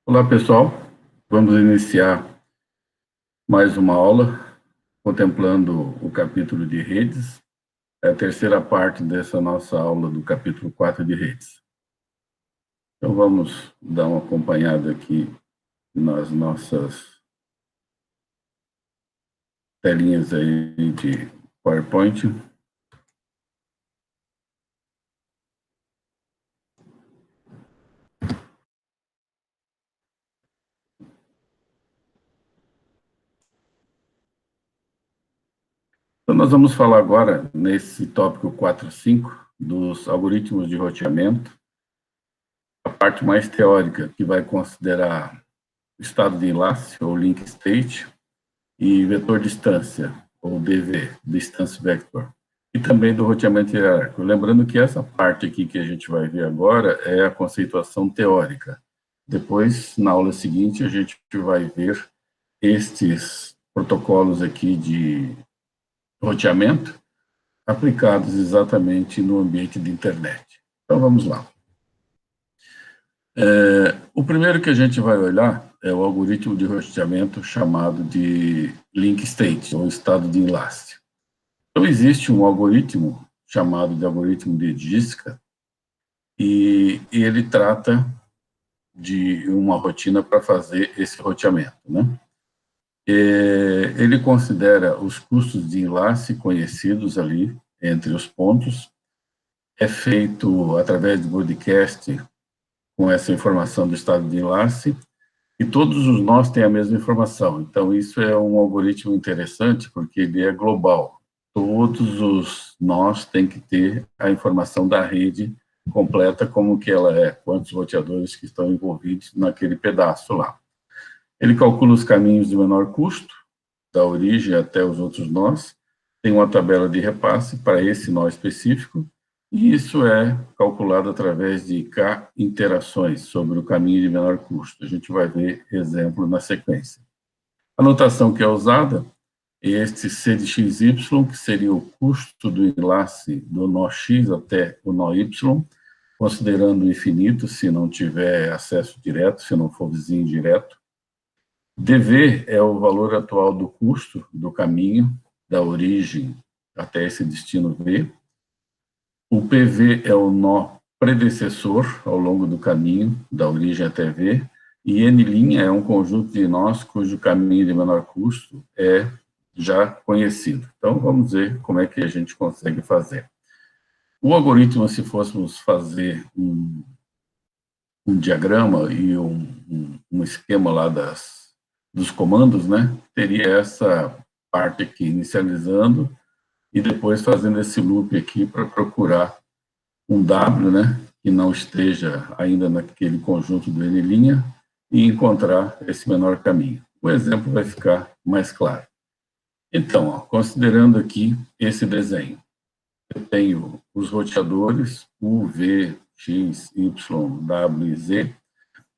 Olá, pessoal. Vamos iniciar mais uma aula contemplando o capítulo de redes. É a terceira parte dessa nossa aula do capítulo 4 de redes. Então, vamos dar uma acompanhada aqui nas nossas telinhas aí de PowerPoint. Então, nós vamos falar agora, nesse tópico 4.5, dos algoritmos de roteamento, a parte mais teórica, que vai considerar estado de enlace, ou link state, e vetor distância, ou DV, Distance Vector, e também do roteamento hierárquico. Lembrando que essa parte aqui que a gente vai ver agora é a conceituação teórica. Depois, na aula seguinte, a gente vai ver estes protocolos aqui de roteamento aplicados exatamente no ambiente de internet. Então, vamos lá. O primeiro que a gente vai olhar é o algoritmo de roteamento chamado de link state, ou estado de enlace. Então, existe um algoritmo chamado de algoritmo de Dijkstra, e ele trata de uma rotina para fazer esse roteamento, né? Ele considera os custos de enlace conhecidos ali entre os pontos, é feito através de broadcast com essa informação do estado de enlace, e todos os nós têm a mesma informação. Então, isso é um algoritmo interessante, porque ele é global. Todos os nós têm que ter a informação da rede completa, como que ela é, quantos roteadores que estão envolvidos naquele pedaço lá. Ele calcula os caminhos de menor custo, da origem até os outros nós, tem uma tabela de repasse para esse nó específico, e isso é calculado através de K interações sobre o caminho de menor custo. A gente vai ver exemplo na sequência. A notação que é usada é este C de XY, que seria o custo do enlace do nó X até o nó Y, considerando o infinito, se não tiver acesso direto, se não for vizinho direto. DV é o valor atual do custo do caminho, da origem até esse destino V. O PV é o nó predecessor ao longo do caminho, da origem até V, e N' é um conjunto de nós cujo caminho de menor custo é já conhecido. Então, vamos ver como é que a gente consegue fazer. O algoritmo, se fôssemos fazer um diagrama e um esquema lá dos comandos, né, teria essa parte aqui inicializando e depois fazendo esse loop aqui para procurar um W, né, que não esteja ainda naquele conjunto do N' e encontrar esse menor caminho. O exemplo vai ficar mais claro. Então, ó, considerando aqui esse desenho, eu tenho os roteadores U, V, X, Y, W e Z,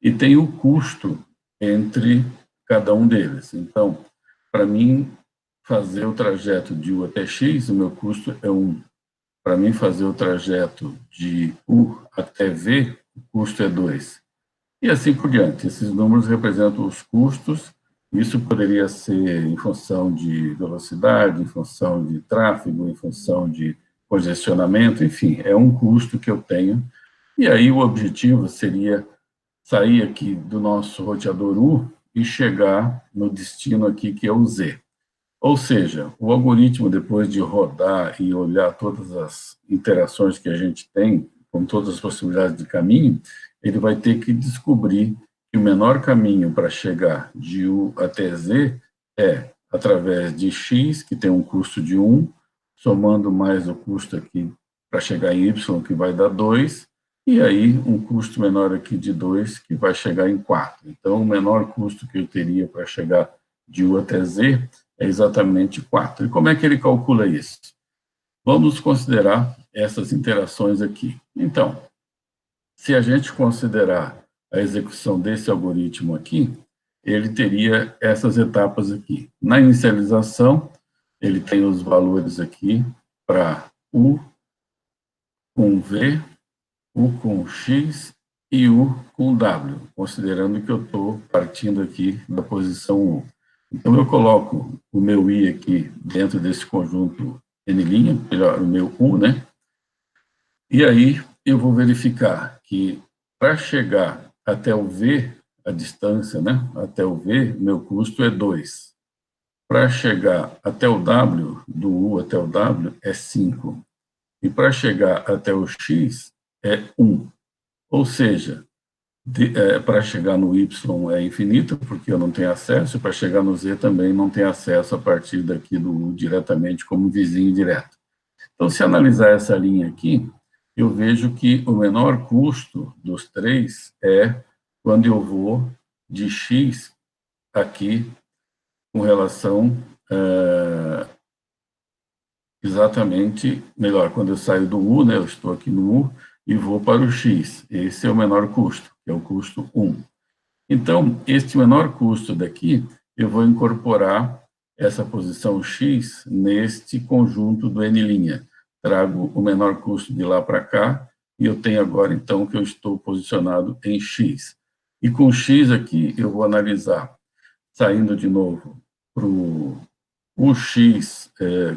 e tenho o custo entre cada um deles. Então, para mim fazer o trajeto de U até X, o meu custo é 1. Para mim fazer o trajeto de U até V, o custo é 2. E assim por diante. Esses números representam os custos. Isso poderia ser em função de velocidade, em função de tráfego, em função de congestionamento, enfim, é um custo que eu tenho. E aí o objetivo seria sair aqui do nosso roteador U e chegar no destino aqui, que é o Z. Ou seja, o algoritmo, depois de rodar e olhar todas as interações que a gente tem, com todas as possibilidades de caminho, ele vai ter que descobrir que o menor caminho para chegar de U até Z é através de X, que tem um custo de 1, somando mais o custo aqui para chegar em Y, que vai dar 2, e aí um custo menor aqui de 2, que vai chegar em 4. Então, o menor custo que eu teria para chegar de U até Z é exatamente 4. E como é que ele calcula isso? Vamos considerar essas interações aqui. Então, se a gente considerar a execução desse algoritmo aqui, ele teria essas etapas aqui. Na inicialização, ele tem os valores aqui para U com V, U com X e U com W, considerando que eu estou partindo aqui da posição U. Então, eu coloco o meu I aqui dentro desse conjunto N', melhor, o meu U, né? E aí eu vou verificar que para chegar até o V, a distância, né? Até o V, meu custo é 2. Para chegar até o W, do U até o W, é 5. E para chegar até o X, é 1. Ou seja, para chegar no Y é infinito, porque eu não tenho acesso, e para chegar no Z também não tenho acesso a partir daqui do U diretamente como vizinho direto. Então, se analisar essa linha aqui, eu vejo que o menor custo dos três é quando eu vou de X aqui com relação exatamente, melhor, quando eu saio do U, né, eu estou aqui no U, e vou para o X. Esse é o menor custo, que é o custo 1. Então, este menor custo daqui, eu vou incorporar essa posição X neste conjunto do N'. Trago o menor custo de lá para cá, e eu tenho agora, então, que eu estou posicionado em X. E com X aqui, eu vou analisar, saindo de novo para o X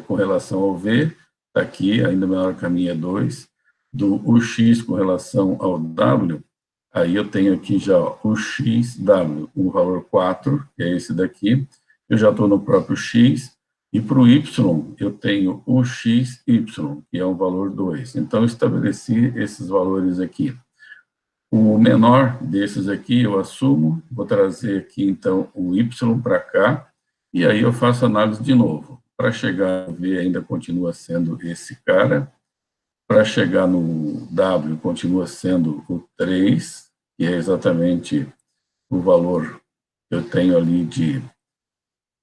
com relação ao V, está aqui, ainda menor que a minha é 2, do UX com relação ao W, aí eu tenho aqui já o XW, um valor 4, que é esse daqui, eu já estou no próprio X, e para o Y eu tenho o XY, que é um valor 2. Então, eu estabeleci esses valores aqui. O menor desses aqui eu assumo, vou trazer aqui, então, o Y para cá, e aí eu faço análise de novo. Para chegar a V ainda continua sendo esse cara, para chegar no W continua sendo o 3, que é exatamente o valor que eu tenho ali de...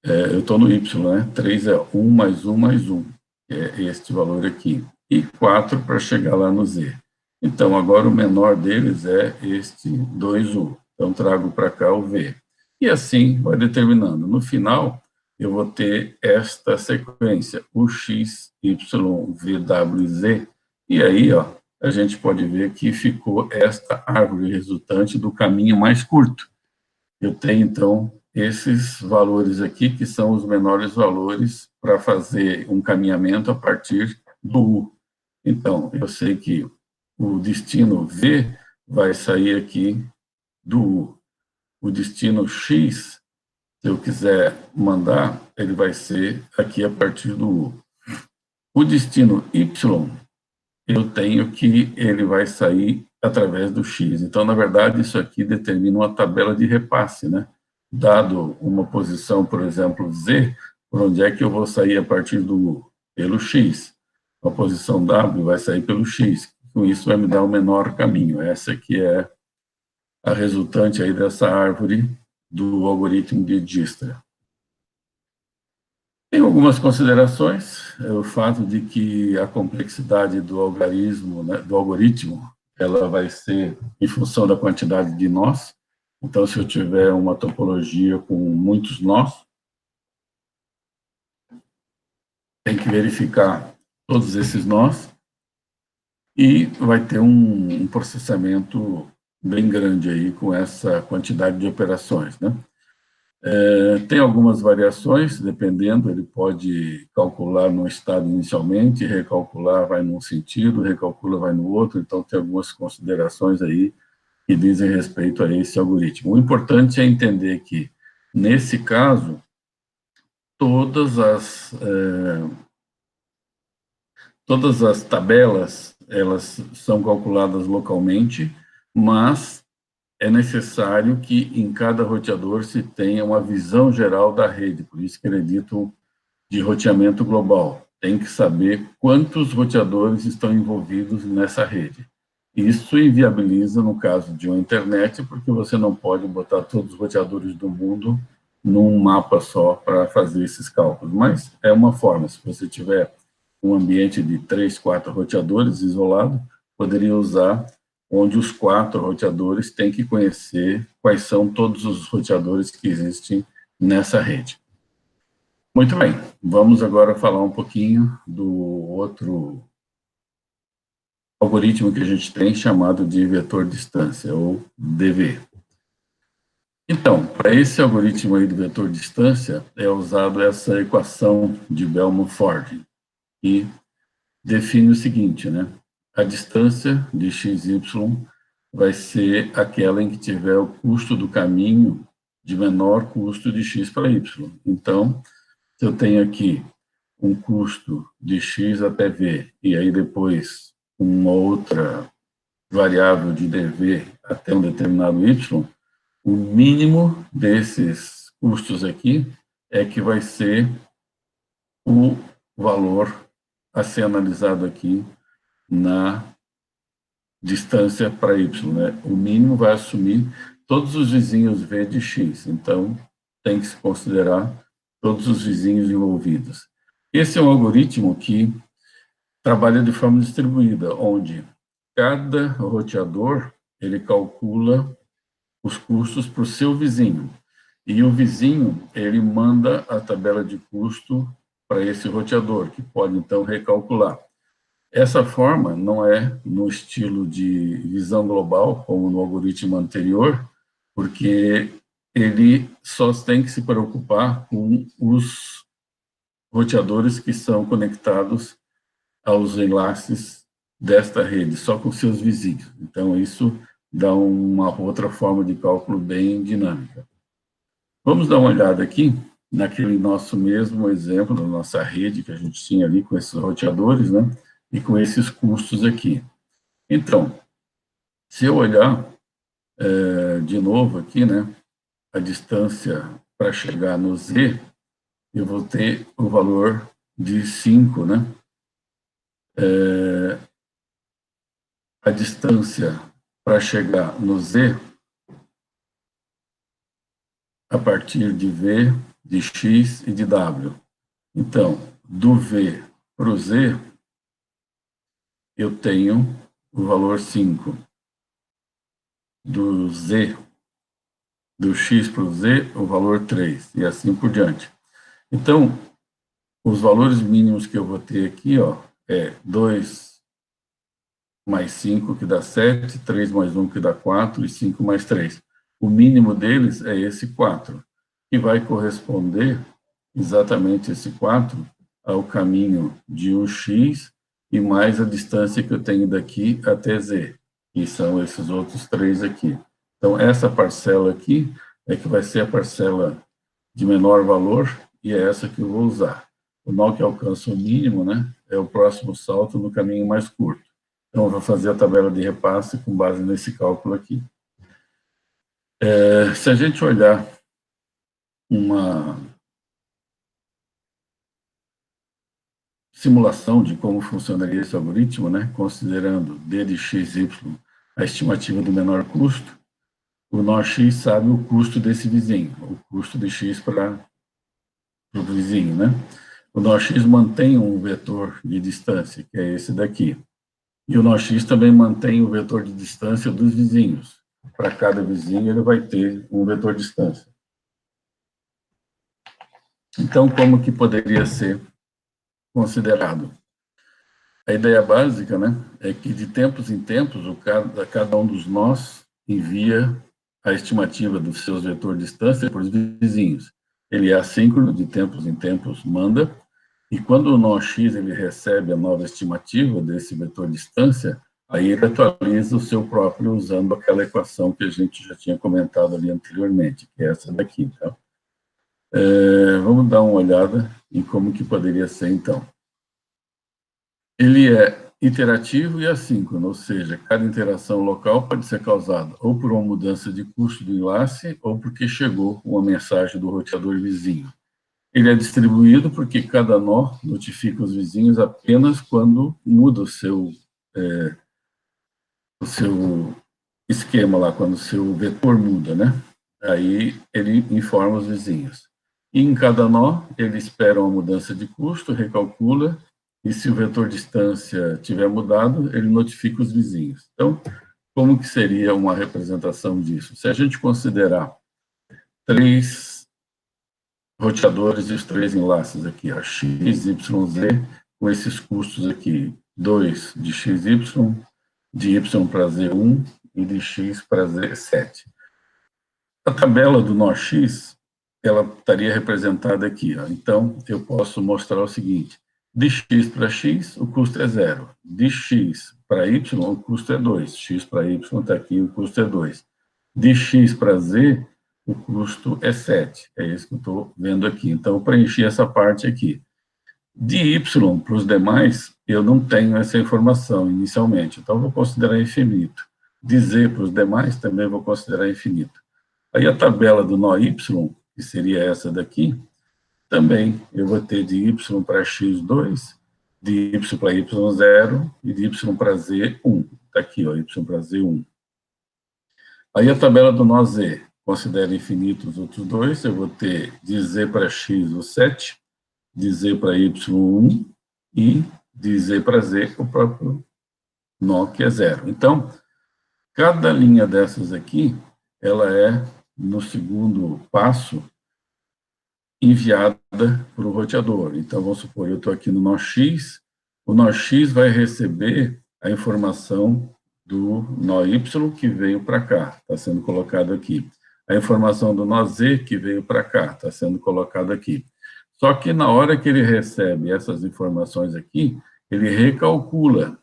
eu estou no Y, né? 3 é 1 mais 1 mais 1, que é este valor aqui. E 4 para chegar lá no Z. Então, agora o menor deles é este 2U. Então, trago para cá o V. E assim vai determinando. No final, eu vou ter esta sequência, o X, Y, V, W, Z. E aí, ó, a gente pode ver que ficou esta árvore resultante do caminho mais curto. Eu tenho, então, esses valores aqui, que são os menores valores para fazer um caminhamento a partir do U. Então, eu sei que o destino V vai sair aqui do U. O destino X, se eu quiser mandar, ele vai ser aqui a partir do U. O destino Y, eu tenho que ele vai sair através do X. Então, na verdade, isso aqui determina uma tabela de repasse, né? Dado uma posição, por exemplo, Z, por onde é que eu vou sair a partir do U? Pelo X. A posição W vai sair pelo X. Com isso, vai me dar o menor caminho. Essa aqui é a resultante aí dessa árvore do algoritmo de Dijkstra. Tem algumas considerações, o fato de que a complexidade do algarismo, né, do algoritmo, ela vai ser em função da quantidade de nós. Então, se eu tiver uma topologia com muitos nós, tem que verificar todos esses nós e vai ter um processamento bem grande aí com essa quantidade de operações, né? Tem algumas variações, dependendo, ele pode calcular num estado inicialmente, recalcular vai num sentido, recalcula vai no outro, então tem algumas considerações aí que dizem respeito a esse algoritmo. O importante é entender que, nesse caso, todas as tabelas, elas são calculadas localmente, mas é necessário que em cada roteador se tenha uma visão geral da rede, por isso que ele é dito de roteamento global. Tem que saber quantos roteadores estão envolvidos nessa rede. Isso inviabiliza, no caso de uma internet, porque você não pode botar todos os roteadores do mundo num mapa só para fazer esses cálculos, mas é uma forma. Se você tiver um ambiente de 3, 4 roteadores isolado, poderia usar onde os 4 roteadores têm que conhecer quais são todos os roteadores que existem nessa rede. Muito bem, vamos agora falar um pouquinho do outro algoritmo que a gente tem chamado de vetor distância, ou DV. Então, para esse algoritmo aí de vetor distância, é usado essa equação de Bellman-Ford, que define o seguinte, né? A distância de xy vai ser aquela em que tiver o custo do caminho de menor custo de x para y. Então, se eu tenho aqui um custo de x até v, e aí depois uma outra variável de dv até um determinado y, o mínimo desses custos aqui é que vai ser o valor a ser analisado aqui na distância para y, né? O mínimo vai assumir todos os vizinhos v de x, então tem que se considerar todos os vizinhos envolvidos. Esse é um algoritmo que trabalha de forma distribuída, onde cada roteador ele calcula os custos para o seu vizinho, e o vizinho ele manda a tabela de custo para esse roteador, que pode então recalcular. Essa forma não é no estilo de visão global, como no algoritmo anterior, porque ele só tem que se preocupar com os roteadores que são conectados aos enlaces desta rede, só com seus vizinhos. Então, isso dá uma outra forma de cálculo bem dinâmica. Vamos dar uma olhada aqui naquele nosso mesmo exemplo, da nossa rede que a gente tinha ali com esses roteadores, né? E com esses custos aqui. Então, se eu olhar de novo aqui, né, a distância para chegar no Z, eu vou ter o valor de 5, né? A distância para chegar no Z, a partir de V, de X e de W. Então, do V para o Z, eu tenho o valor 5. Do Z, do X para o Z, o valor 3, e assim por diante. Então, os valores mínimos que eu vou ter aqui, ó, é 2 mais 5, que dá 7, 3 mais 1, que dá 4, e 5 mais 3. O mínimo deles é esse 4, que vai corresponder exatamente esse 4 ao caminho de um x e mais a distância que eu tenho daqui até z, que são esses outros 3 aqui. Então, essa parcela aqui é que vai ser a parcela de menor valor, e é essa que eu vou usar. O nó que alcança o mínimo, né, é o próximo salto no caminho mais curto. Então, eu vou fazer a tabela de repasse com base nesse cálculo aqui. Se a gente olhar uma simulação de como funcionaria esse algoritmo, né, considerando d de x, y, a estimativa do menor custo, o nó x sabe o custo desse vizinho, o custo de x para o vizinho, né? O nó x mantém um vetor de distância, que é esse daqui. E o nó x também mantém o vetor de distância dos vizinhos. Para cada vizinho, ele vai ter um vetor de distância. Então, como que poderia ser considerado? A ideia básica, né, é que de tempos em tempos, cada um dos nós envia a estimativa dos seus vetores de distância para os vizinhos. Ele é assíncrono, de tempos em tempos manda, e quando o nó x ele recebe a nova estimativa desse vetor de distância, aí ele atualiza o seu próprio usando aquela equação que a gente já tinha comentado ali anteriormente, que é essa daqui. Tá? Vamos dar uma olhada em como que poderia ser, então. Ele é iterativo e assíncrono, ou seja, cada interação local pode ser causada ou por uma mudança de custo do enlace ou porque chegou uma mensagem do roteador vizinho. Ele é distribuído porque cada nó notifica os vizinhos apenas quando muda o seu esquema lá, quando o seu vetor muda, né? Aí ele informa os vizinhos. E em cada nó, ele espera uma mudança de custo, recalcula, e se o vetor distância tiver mudado, ele notifica os vizinhos. Então, como que seria uma representação disso? Se a gente considerar 3 roteadores e os 3 enlaces aqui, ó, x, y, z, com esses custos aqui, 2 de xy, de y para z1 e de x para z7. A tabela do nó x, ela estaria representada aqui. Ó. Então, eu posso mostrar o seguinte: de x para x, o custo é 0. De x para y, o custo é 2. X para y está aqui, o custo é 2. De x para z, o custo é 7. É isso que eu estou vendo aqui. Então, eu preenchi essa parte aqui. De y para os demais, eu não tenho essa informação inicialmente. Então, eu vou considerar infinito. De z para os demais, também vou considerar infinito. Aí a tabela do nó y, que seria essa daqui, também eu vou ter de y para x2, de y para y0 e de y para z1. Está aqui, ó, y para z1. Aí a tabela do nó z, considera infinito os outros dois, eu vou ter de z para x o 7, de z para y1 e de z para z o próprio nó, que é 0. Então, cada linha dessas aqui, ela é, no segundo passo, enviada para o roteador. Então, vamos supor, eu estou aqui no nó X, o nó X vai receber a informação do nó Y que veio para cá, está sendo colocado aqui. A informação do nó Z que veio para cá, está sendo colocado aqui. Só que na hora que ele recebe essas informações aqui, ele recalcula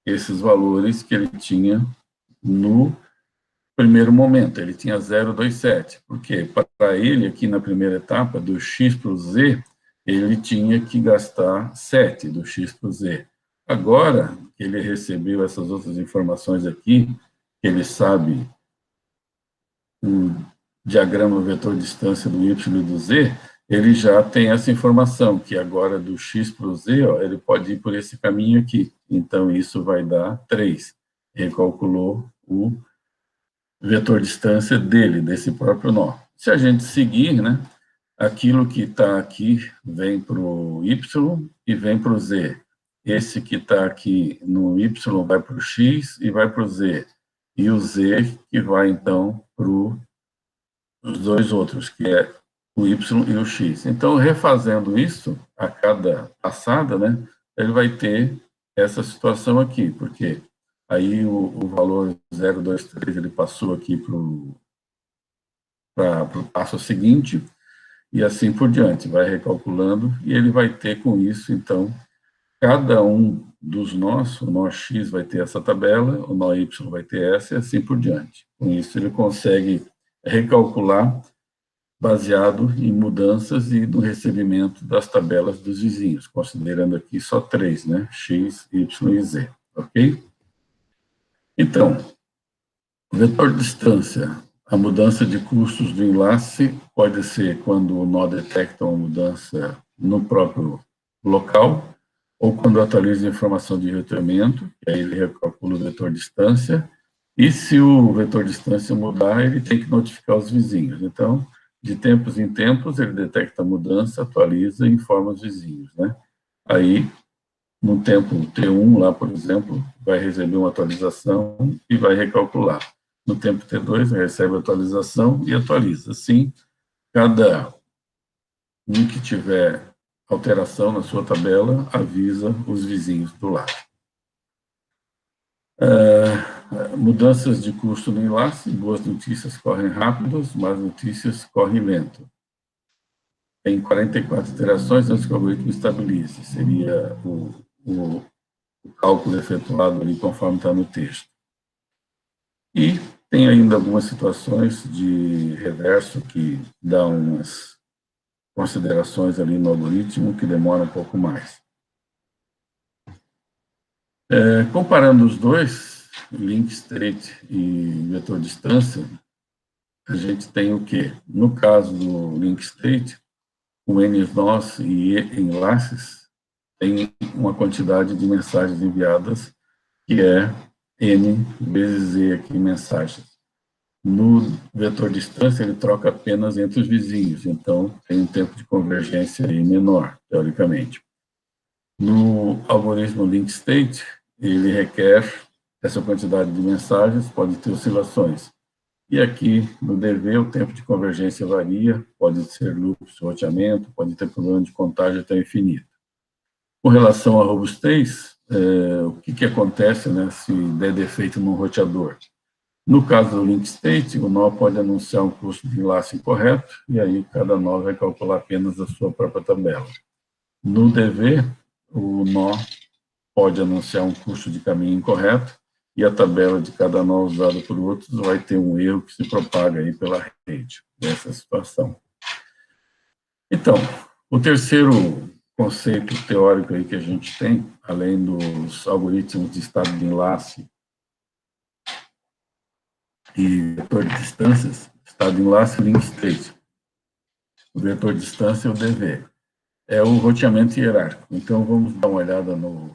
esses valores que ele tinha no primeiro momento, ele tinha 0,27. Por quê? Para ele, aqui na primeira etapa, do x para o z, ele tinha que gastar 7 do x para o z. Agora que ele recebeu essas outras informações aqui, ele sabe o diagrama vetor distância do y e do z, ele já tem essa informação, que agora do x para o z, ó, ele pode ir por esse caminho aqui. Então, isso vai dar 3. Recalculou o vetor distância dele, desse próprio nó. Se a gente seguir, né, aquilo que está aqui vem para o y e vem para o z. Esse que está aqui no y vai para o x e vai para o z. E o z que vai, então, para os dois outros, que é o y e o x. Então, refazendo isso a cada passada, né, ele vai ter essa situação aqui, porque aí o valor 0,23 ele passou aqui para o passo seguinte, e assim por diante, vai recalculando, e ele vai ter com isso, então, cada um dos nós, o nó X vai ter essa tabela, o nó Y vai ter essa, e assim por diante. Com isso, ele consegue recalcular baseado em mudanças e no recebimento das tabelas dos vizinhos, considerando aqui só 3, né? X, Y e Z, ok? Então, vetor distância, a mudança de custos do enlace pode ser quando o nó detecta uma mudança no próprio local, ou quando atualiza a informação de roteamento, que aí ele recalcula o vetor distância, e se o vetor distância mudar, ele tem que notificar os vizinhos. Então, de tempos em tempos, ele detecta a mudança, atualiza e informa os vizinhos, né? Aí, no tempo T1, lá, por exemplo, vai receber uma atualização e vai recalcular. No tempo T2, recebe a atualização e atualiza. Assim, cada um que tiver alteração na sua tabela avisa os vizinhos do lado. Mudanças de custo no enlace, boas notícias correm rápidas, más notícias correm lento. Tem 44 iterações antes que o algoritmo estabilize, seria o cálculo efetuado ali conforme está no texto. E tem ainda algumas situações de reverso que dão umas considerações ali no algoritmo que demoram um pouco mais. Comparando os dois, link state e vetor distância, a gente tem o quê? No caso do link state, o NNOS e enlaces tem uma quantidade de mensagens enviadas que é N vezes Z aqui mensagens. No vetor distância, ele troca apenas entre os vizinhos, então tem um tempo de convergência aí menor, teoricamente. No algoritmo link state, ele requer essa quantidade de mensagens, pode ter oscilações. E aqui, no DV, o tempo de convergência varia, pode ser loops, roteamento, pode ter problema de contagem até infinito. Com relação à robustez, o que acontece, né, se der defeito no roteador. No caso do link state, o nó pode anunciar um custo de enlace incorreto, e aí cada nó vai calcular apenas a sua própria tabela. No DV, o nó pode anunciar um custo de caminho incorreto, e a tabela de cada nó usada por outros vai ter um erro que se propaga aí pela rede, nessa situação. Então, o terceiro conceito teórico aí que a gente tem, além dos algoritmos de estado de enlace e vetor de distâncias, estado de enlace e link state. O vetor de distância é o DV. É o roteamento hierárquico. Então, vamos dar uma olhada nos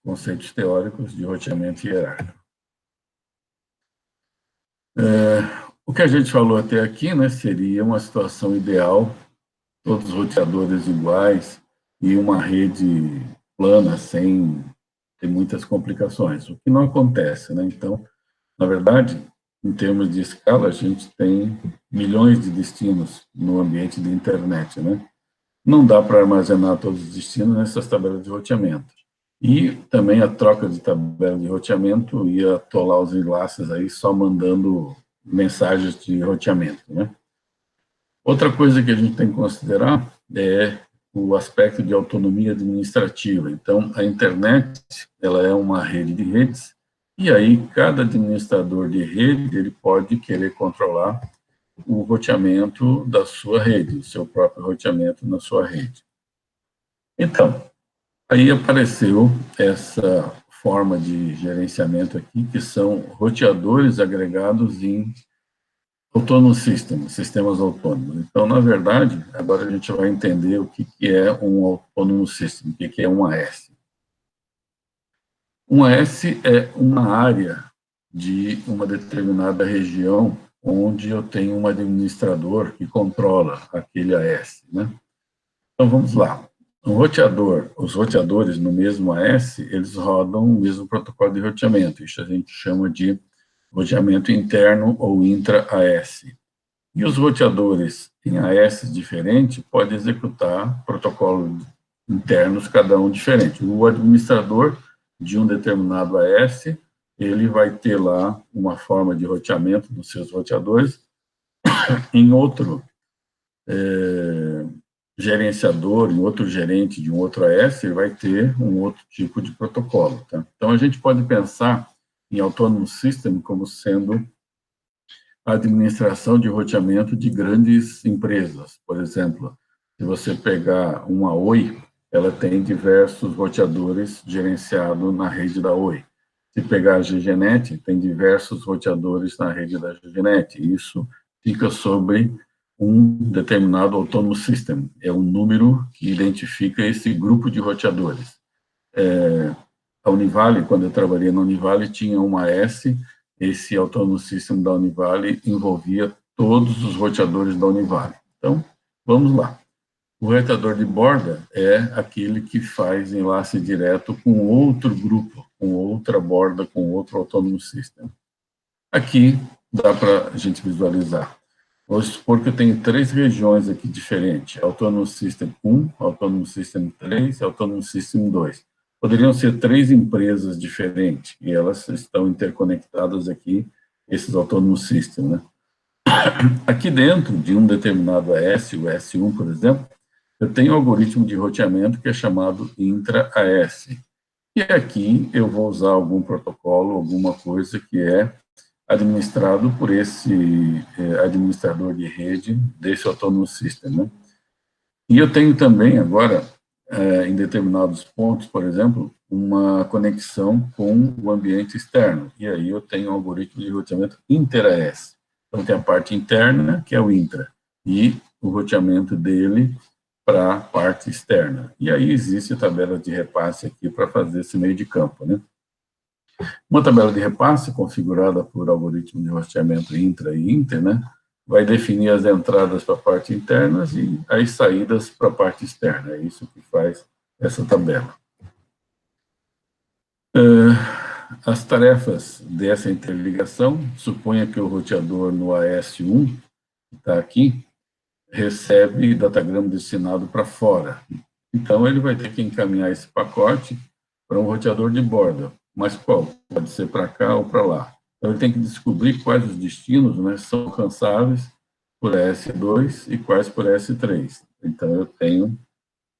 conceitos teóricos de roteamento hierárquico. O que a gente falou até aqui, né, seria uma situação ideal, todos os roteadores iguais e uma rede plana, sem ter muitas complicações, o que não acontece, né? Então, na verdade, em termos de escala, a gente tem milhões de destinos no ambiente de internet, né? Não dá para armazenar todos os destinos nessas tabelas de roteamento. E também a troca de tabela de roteamento ia atolar os enlaces aí só mandando mensagens de roteamento, né? Outra coisa que a gente tem que considerar é o aspecto de autonomia administrativa. Então, a internet, ela é uma rede de redes, e aí cada administrador de rede, ele pode querer controlar o roteamento da sua rede, o seu próprio roteamento na sua rede. Então, aí apareceu essa forma de gerenciamento aqui, que são roteadores agregados em Autonomous System, sistemas autônomos. Então, na verdade, agora a gente vai entender o que é um Autonomous System, o que é um AS. Um AS é uma área de uma determinada região onde eu tenho um administrador que controla aquele AS, né? Então, vamos lá. Um roteador, os roteadores no mesmo AS, eles rodam o mesmo protocolo de roteamento. Isso a gente chama de roteamento interno ou intra-AS. E os roteadores em AS diferente podem executar protocolos internos, cada um diferente. O administrador de um determinado AS, ele vai ter lá uma forma de roteamento dos seus roteadores, em outro gerenciador, em outro gerente de um outro AS, ele vai ter um outro tipo de protocolo. Tá? Então, a gente pode pensar em Autonomous System como sendo a administração de roteamento de grandes empresas. Por exemplo, se você pegar uma Oi, ela tem diversos roteadores gerenciados na rede da Oi. Se pegar a GGNet, tem diversos roteadores na rede da GGNet. Isso fica sobre um determinado Autonomous System. É um número que identifica esse grupo de roteadores. A Univale, quando eu trabalhei na Univale, tinha uma S. Esse Autonomous System da Univale envolvia todos os roteadores da Univale. Então, vamos lá. O roteador de borda é aquele que faz enlace direto com outro grupo, com outra borda, com outro Autonomous System. Aqui dá para a gente visualizar. Vamos supor que eu tenho 3 regiões aqui diferentes, Autonomous System 1, Autonomous System 3 e Autonomous System 2. Poderiam ser 3 empresas diferentes, e elas estão interconectadas aqui, esses Autonomous Systems, né? Aqui dentro de um determinado AS, o S1, por exemplo, eu tenho um algoritmo de roteamento que é chamado intra-AS. E aqui eu vou usar algum protocolo, alguma coisa que é administrado por esse administrador de rede desse Autonomous System, né? E eu tenho também agora, em determinados pontos, por exemplo, uma conexão com o ambiente externo. E aí eu tenho um algoritmo de roteamento inter-AS. Então tem a parte interna, que é o intra, e o roteamento dele para a parte externa. E aí existe a tabela de repasse aqui para fazer esse meio de campo, né? Uma tabela de repasse configurada por algoritmo de roteamento intra e inter, né, vai definir as entradas para a parte interna e as saídas para a parte externa. É isso que faz essa tabela. As tarefas dessa interligação, suponha que o roteador no AS1, que está aqui, recebe datagrama destinado para fora. Então, ele vai ter que encaminhar esse pacote para um roteador de borda. Mas qual? Pode ser para cá ou para lá. Então, ele tem que descobrir quais os destinos, né, são alcançáveis por S2 e quais por S3. Então, eu tenho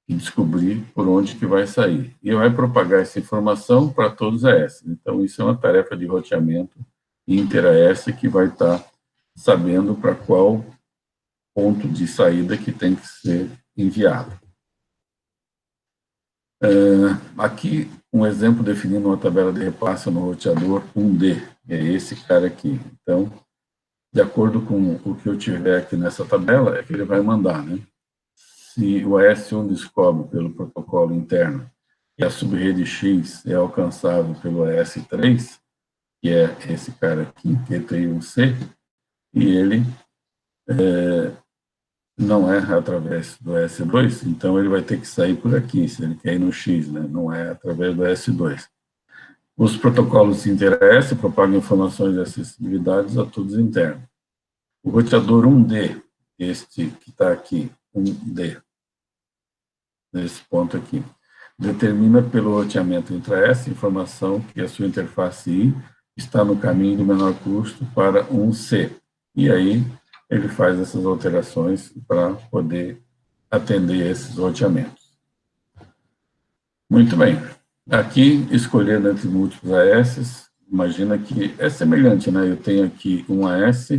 que descobrir por onde que vai sair. E vai propagar essa informação para todos a S. Então, isso é uma tarefa de roteamento inter-AS que vai estar sabendo para qual ponto de saída que tem que ser enviado. Aqui, um exemplo definindo uma tabela de repasse no roteador 1D, é esse cara aqui. Então, de acordo com o que eu tiver aqui nessa tabela, é que ele vai mandar, né? Se o AS1 descobre pelo protocolo interno que a subrede X é alcançável pelo AS3, que é esse cara aqui, Q31C, e ele não é através do S2, então ele vai ter que sair por aqui, se ele quer ir no X, né? Não é através do S2. Os protocolos inter-AS propagam informações de acessibilidade a todos internos. O roteador 1D, este que está aqui, 1D, nesse ponto aqui, determina pelo roteamento intra-AS informação que a sua interface I está no caminho do menor custo para 1C. E aí ele faz essas alterações para poder atender esses roteamentos. Muito bem. Aqui, escolhendo entre múltiplos AS, imagina que é semelhante, né? Eu tenho aqui um AS,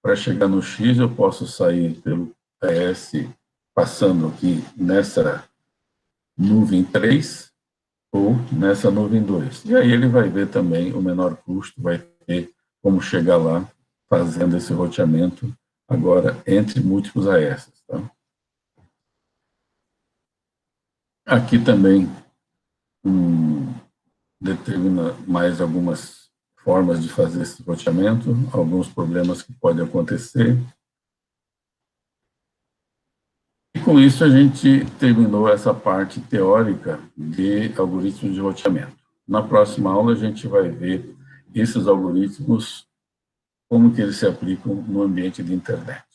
para chegar no X eu posso sair pelo AS passando aqui nessa nuvem 3 ou nessa nuvem 2. E aí ele vai ver também o menor custo, vai ter como chegar lá fazendo esse roteamento agora entre múltiplos AS. Tá? Aqui também determina mais algumas formas de fazer esse roteamento, alguns problemas que podem acontecer. E com isso a gente terminou essa parte teórica de algoritmos de roteamento. Na próxima aula a gente vai ver esses algoritmos, como que eles se aplicam no ambiente de internet.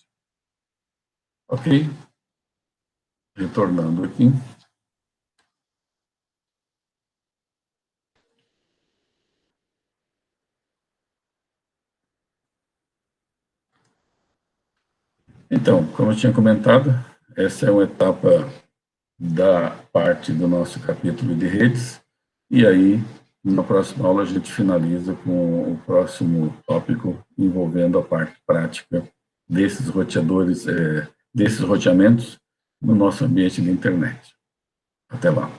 Ok? Retornando aqui. Então, como eu tinha comentado, essa é uma etapa da parte do nosso capítulo de redes, e aí, na próxima aula, a gente finaliza com o próximo tópico envolvendo a parte prática desses roteadores, desses roteamentos no nosso ambiente de internet. Até lá.